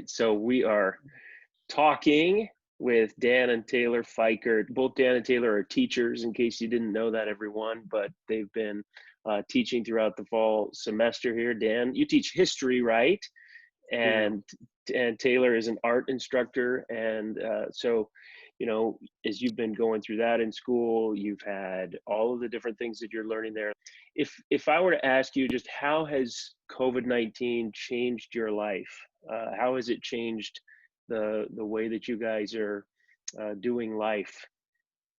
So we are talking with Dan and Taylor Feickert. Both Dan and Taylor are teachers, in case you didn't know that, everyone, but they've been teaching throughout the fall semester here. Dan, you teach history, right? Yeah. And Taylor is an art instructor. And so, as you've been going through that in school, you've had all of the different things that you're learning there. If I were to ask you, just how has COVID-19 changed your life? How has it changed the way that you guys are doing life?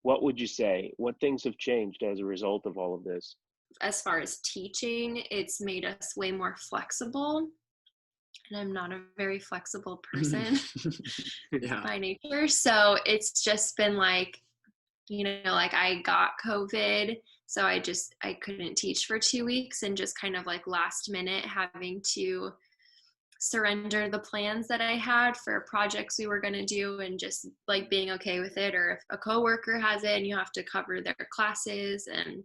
What would you say? What things have changed as a result of all of this? As far as teaching, it's made us way more flexible. And I'm not a very flexible person Yeah. by nature. So it's just been like, like I got COVID. So I couldn't teach for 2 weeks, and just kind of like last minute having to surrender the plans that I had for projects we were going to do, and just like being okay with it. Or if a coworker has it and you have to cover their classes, and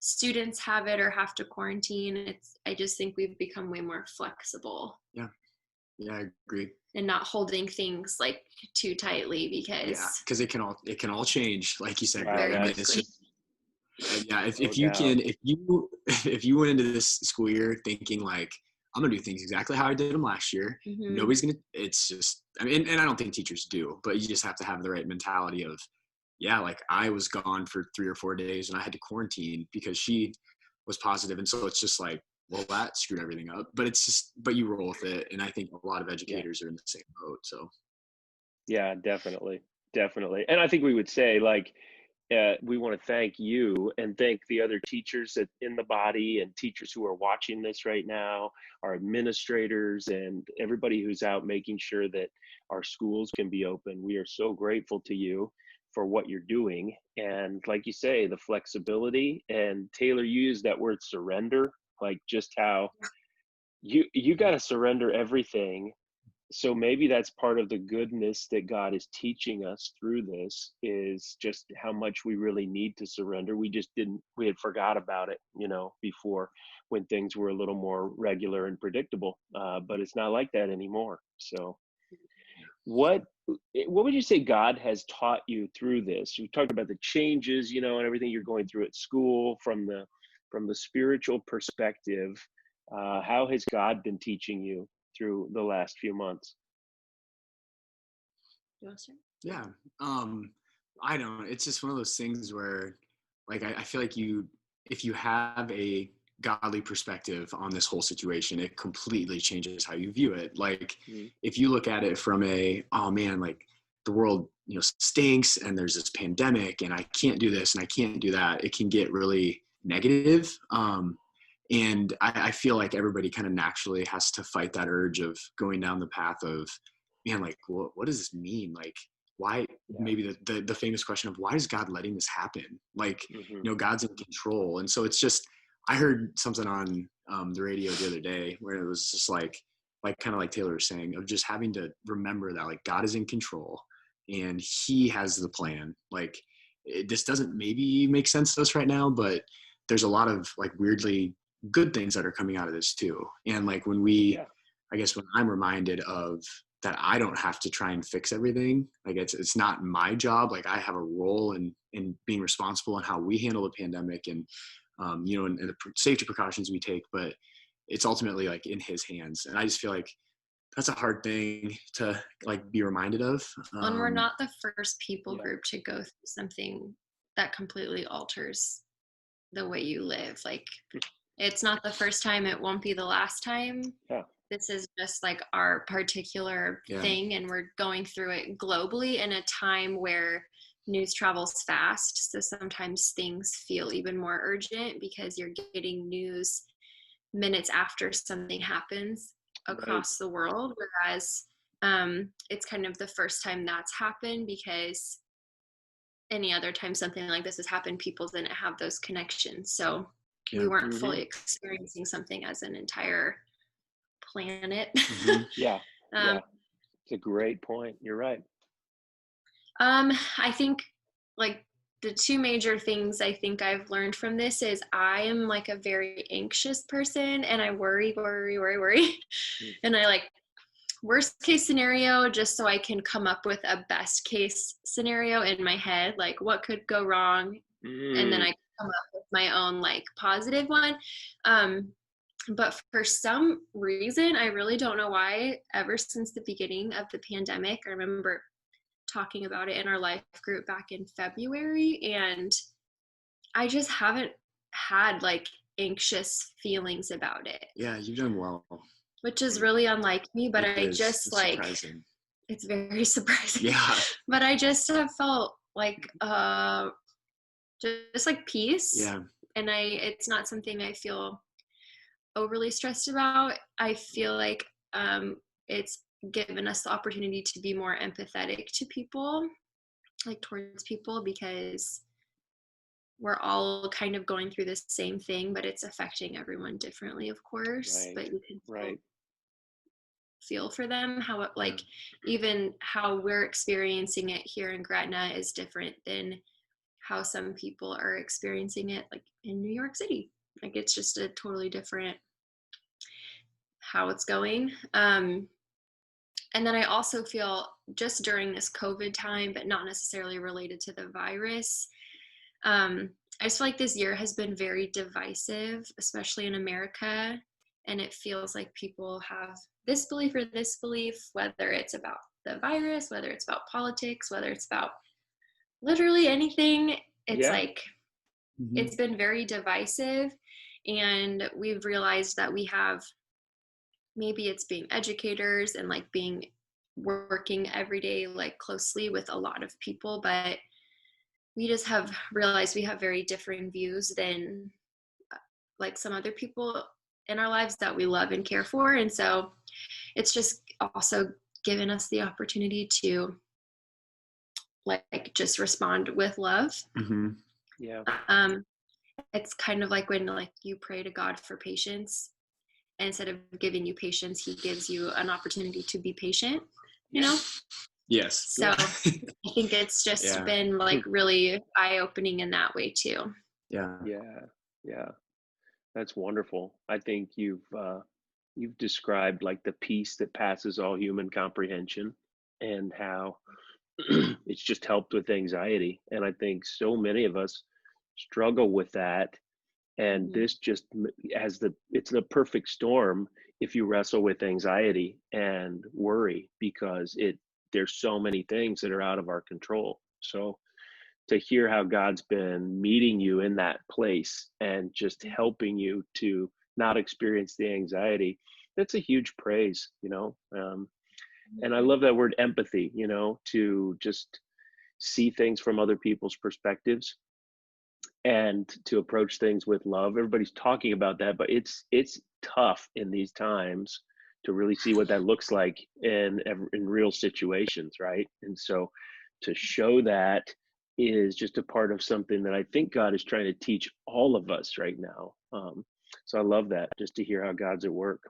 students have it or have to quarantine, I just think we've become way more flexible. Yeah, I agree. And not holding things like too tightly, because it can all change, like you said. Wow, Greg. I mean, it's just, if you went into this school year thinking like, I'm gonna do things exactly how I did them last year, nobody's gonna. It's just, I mean, and I don't think teachers do, but you just have to have the right mentality of, like I was gone for 3 or 4 days and I had to quarantine because she was positive, and so it's just like, well, that screwed everything up. But you roll with it, and I think a lot of educators are in the same boat. So Yeah, definitely. And I think we would say, like, we want to thank you and thank the other teachers in the body, and teachers who are watching this right now, our administrators, and everybody who's out making sure that our schools can be open. We are so grateful to you for what you're doing. And like you say, the flexibility, and Taylor, you used that word surrender, like just how you got to surrender everything. So maybe that's part of the goodness that God is teaching us through this, is just how much we really need to surrender. We had forgot about it, before, when things were a little more regular and predictable. But it's not like that anymore. So what would you say God has taught you through this? You talked about the changes, and everything you're going through at school from the spiritual perspective. How has God been teaching you through the last few months? yeah, I don't. It's just one of those things where, like, I feel like if you have a godly perspective on this whole situation, it completely changes how you view it. Like, if you look at it from oh man, like the world, stinks, and there's this pandemic, and I can't do this and I can't do that, it can get really negative. And I feel like everybody kind of naturally has to fight that urge of going down the path of, man, like, what does this mean? Like, why? Maybe the famous question of, why is God letting this happen? Like, God's in control. And so it's just, I heard something on the radio the other day where it was just like kind of like Taylor was saying, of just having to remember that, like, God is in control and he has the plan. Like, this doesn't maybe make sense to us right now, but there's a lot of like weirdly good things that are coming out of this too. And like when I guess when I'm reminded of that, I don't have to try and fix everything. Like it's not my job. Like I have a role in being responsible in how we handle the pandemic and, and the safety precautions we take, but it's ultimately like in his hands. And I just feel like that's a hard thing to like be reminded of. And we're not the first people group to go through something that completely alters the way you live. Like, it's not the first time, it won't be the last time. This is just like our particular thing, and we're going through it globally in a time where news travels fast. So sometimes things feel even more urgent because you're getting news minutes after something happens across the world, whereas it's kind of the first time that's happened, because any other time something like this has happened, people didn't have those connections. So we weren't fully experiencing something as an entire planet. Yeah. It's a great point. You're right. I think like the two major things I think I've learned from this is I am like a very anxious person, and I worry. And I like worst case scenario, just so I can come up with a best case scenario in my head, like what could go wrong, and then I come up with my own like positive one. But for some reason, I really don't know why, ever since the beginning of the pandemic, I remember talking about it in our life group back in February, and I just haven't had like anxious feelings about it. Yeah, you've done well. Which is really unlike me, but it's like, surprising. It's very surprising. Yeah. But I just have felt like, just like peace. Yeah. And it's not something I feel overly stressed about. I feel like it's given us the opportunity to be more empathetic to people, like towards people, because we're all kind of going through the same thing, but it's affecting everyone differently, of course. Right. But you can Right. feel for them, how it, like even how we're experiencing it here in Gretna is different than how some people are experiencing it like in New York City. Like it's just a totally different how it's going. And then I also feel just during this COVID time, but not necessarily related to the virus, I just feel like this year has been very divisive, especially in America. And it feels like people have this belief or this belief, whether it's about the virus, whether it's about politics, whether it's about literally anything. It's like, it's been very divisive. And we've realized that we have, maybe it's being educators and like working every day, like closely with a lot of people, but we just have realized we have very differing views than like some other people in our lives that we love and care for. And so it's just also given us the opportunity to like just respond with love. Yeah. It's kind of like when like you pray to God for patience, and instead of giving you patience, he gives you an opportunity to be patient, you know? Yes. So I think it's just been like really eye-opening in that way too. Yeah. That's wonderful. I think you've described like the peace that passes all human comprehension, and how it's just helped with anxiety. And I think so many of us struggle with that. And this just it's the perfect storm if you wrestle with anxiety and worry, because there's so many things that are out of our control. So to hear how God's been meeting you in that place and just helping you to not experience the anxiety, that's a huge praise, you know. And I love that word empathy, you know, to just see things from other people's perspectives and to approach things with love. Everybody's talking about that, but it's tough in these times to really see what that looks like in real situations, right? And so to show that is just a part of something that I think God is trying to teach all of us right now. So I love that, just to hear how God's at work.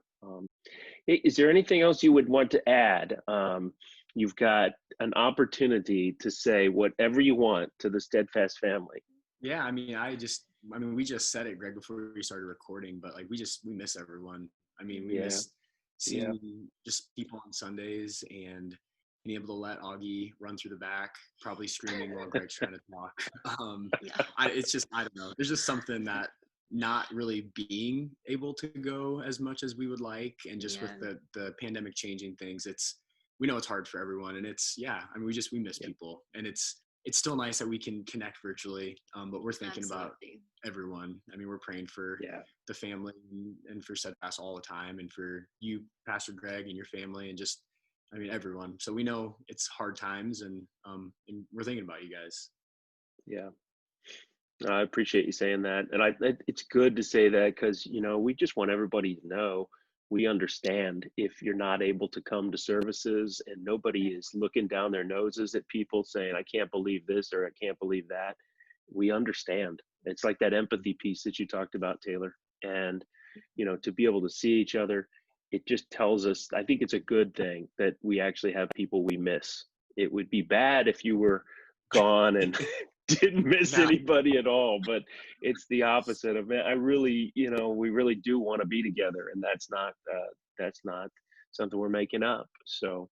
Is there anything else you would want to add? You've got an opportunity to say whatever you want to the Steadfast family. Yeah, I mean, we just said it, Greg, before we started recording, but like we miss everyone. I mean, we miss seeing just people on Sundays and being able to let Augie run through the back, probably screaming while Greg's trying to talk. It's just, I don't know. There's just something that not really being able to go as much as we would like, and just with the pandemic changing things, we know it's hard for everyone, and we miss people, and it's still nice that we can connect virtually, but we're thinking about everyone. I mean, we're praying for the family and for Steadfast all the time, and for you, Pastor Greg, and your family, and just, I mean, everyone. So we know it's hard times, and we're thinking about you guys. Yeah. I appreciate you saying that. And it's good to say that, because, you know, we just want everybody to know we understand if you're not able to come to services, and nobody is looking down their noses at people saying, I can't believe this or I can't believe that. We understand. It's like that empathy piece that you talked about, Taylor. And, you know, to be able to see each other, it just tells us, I think it's a good thing that we actually have people we miss. It would be bad if you were gone and didn't miss anybody at all, but it's the opposite of it. I really, you know, we really do want to be together, and that's not something we're making up. So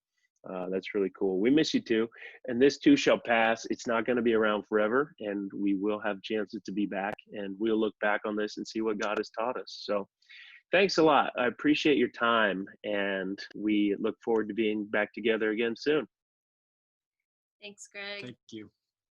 that's really cool. We miss you too. And this too shall pass. It's not going to be around forever, and we will have chances to be back, and we'll look back on this and see what God has taught us. So thanks a lot. I appreciate your time, and we look forward to being back together again soon. Thanks, Greg. Thank you.